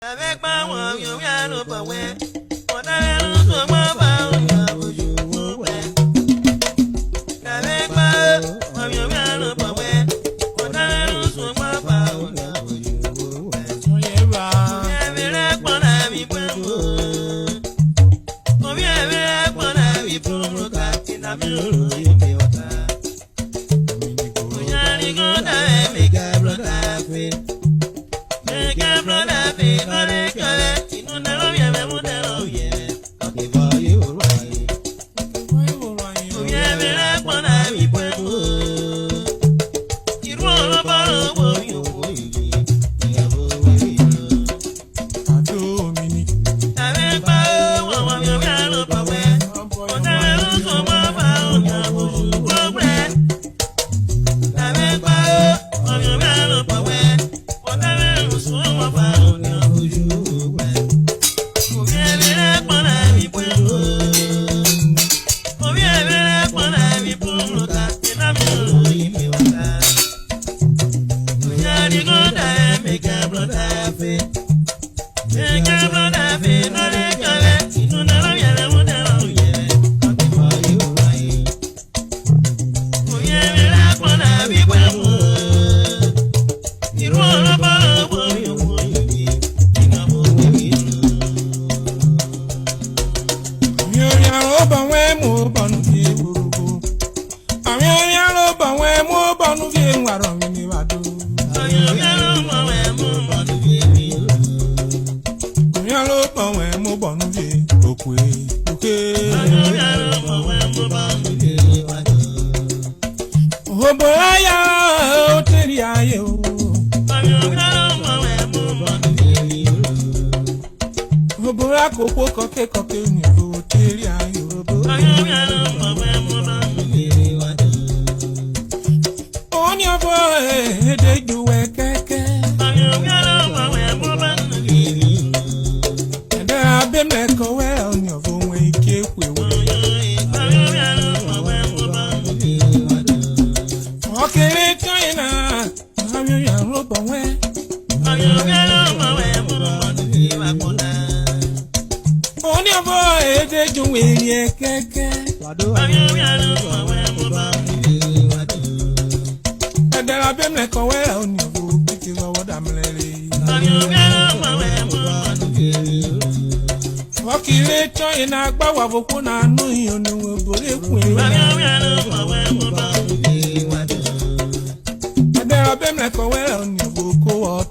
Avec ma one, you got up away. What I lose for my bound, you away. Avec ma one, you got up away. What I lose for my bound, you away. Every leg one I be put. Oh, every leg one I be put. In a middle, you be water. Oh, yeah, you go down, make a brother free. Make a brother free, not a color. You know, never be a model, yeah. Okay, for you, right? Oh, yeah, every leg one I be put. You roll up all you. There are been like a well on your book or